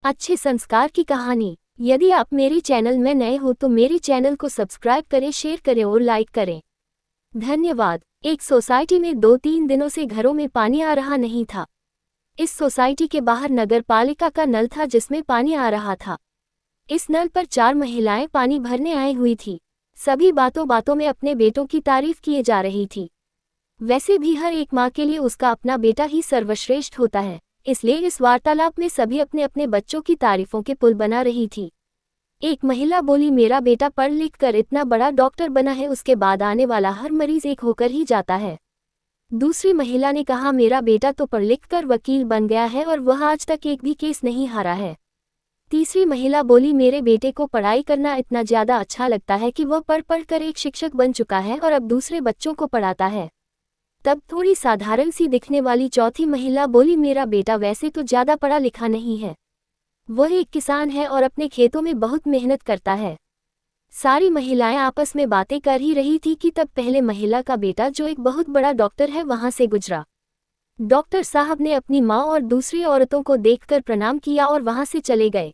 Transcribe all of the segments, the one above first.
अच्छे संस्कार की कहानी। यदि आप मेरे चैनल में नए हो तो मेरे चैनल को सब्सक्राइब करें, शेयर करें और लाइक करें। धन्यवाद। एक सोसाइटी में 2-3 दिनों से घरों में पानी आ रहा नहीं था। इस सोसाइटी के बाहर नगर पालिका का नल था जिसमें पानी आ रहा था। इस नल पर 4 महिलाएं पानी भरने आई हुई थी। सभी बातों बातों में अपने बेटों की तारीफ किए जा रही थी। वैसे भी हर एक माँ के लिए उसका अपना बेटा ही सर्वश्रेष्ठ होता है, इसलिए इस वार्तालाप में सभी अपने अपने बच्चों की तारीफों के पुल बना रही थी। एक महिला बोली, मेरा बेटा पढ़ लिख कर इतना बड़ा डॉक्टर बना है, उसके बाद आने वाला हर मरीज एक होकर ही जाता है। दूसरी महिला ने कहा, मेरा बेटा तो पढ़ लिख कर वकील बन गया है और वह आज तक एक भी केस नहीं हारा है। तीसरी महिला बोली, मेरे बेटे को पढ़ाई करना इतना ज़्यादा अच्छा लगता है कि वह पढ़ पढ़ कर एक शिक्षक बन चुका है और अब दूसरे बच्चों को पढ़ाता है। तब थोड़ी साधारण सी दिखने वाली चौथी महिला बोली, मेरा बेटा वैसे तो ज़्यादा पढ़ा लिखा नहीं है, वह एक किसान है और अपने खेतों में बहुत मेहनत करता है। सारी महिलाएं आपस में बातें कर ही रही थी कि तब पहले महिला का बेटा जो एक बहुत बड़ा डॉक्टर है वहां से गुजरा। डॉक्टर साहब ने अपनी माँ और दूसरी औरतों को देखकर प्रणाम किया और वहां से चले गए।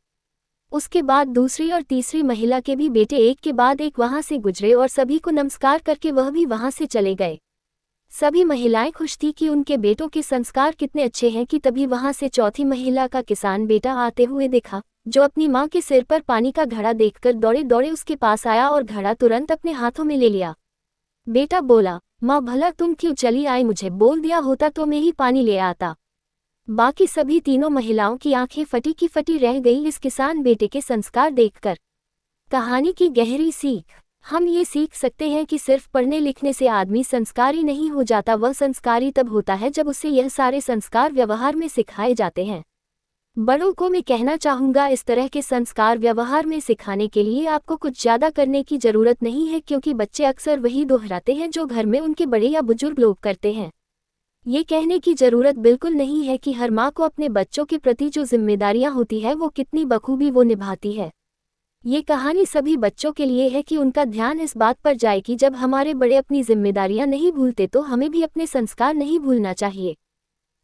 उसके बाद दूसरी और तीसरी महिला के भी बेटे एक के बाद एक वहां से गुजरे और सभी को नमस्कार करके वह भी वहां से चले गए। सभी महिलाएं खुश थी कि उनके बेटों के संस्कार कितने अच्छे हैं कि तभी वहां से चौथी महिला का किसान बेटा आते हुए देखा, जो अपनी मां के सिर पर पानी का घड़ा देखकर दौड़े दौड़े उसके पास आया और घड़ा तुरंत अपने हाथों में ले लिया। बेटा बोला, माँ भला तुम क्यों चली आई, मुझे बोल दिया होता तो मैं ही पानी ले आता। बाकी सभी तीनों महिलाओं की आंखें फटी की फटी रह गई इस किसान बेटे के संस्कार देखकर। कहानी की गहरी सीख। हम ये सीख सकते हैं कि सिर्फ पढ़ने लिखने से आदमी संस्कारी नहीं हो जाता, वह संस्कारी तब होता है जब उसे यह सारे संस्कार व्यवहार में सिखाए जाते हैं। बड़ों को मैं कहना चाहूँगा, इस तरह के संस्कार व्यवहार में सिखाने के लिए आपको कुछ ज़्यादा करने की ज़रूरत नहीं है, क्योंकि बच्चे अक्सर वही दोहराते हैं जो घर में उनके बड़े या बुजुर्ग लोग करते हैं। ये कहने की ज़रूरत बिल्कुल नहीं है कि हर माँ को अपने बच्चों के प्रति जो जिम्मेदारियाँ होती है वो कितनी बखूबी वो निभाती है। ये कहानी सभी बच्चों के लिए है कि उनका ध्यान इस बात पर जाए कि जब हमारे बड़े अपनी जिम्मेदारियां नहीं भूलते तो हमें भी अपने संस्कार नहीं भूलना चाहिए।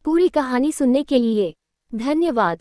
पूरी कहानी सुनने के लिए धन्यवाद।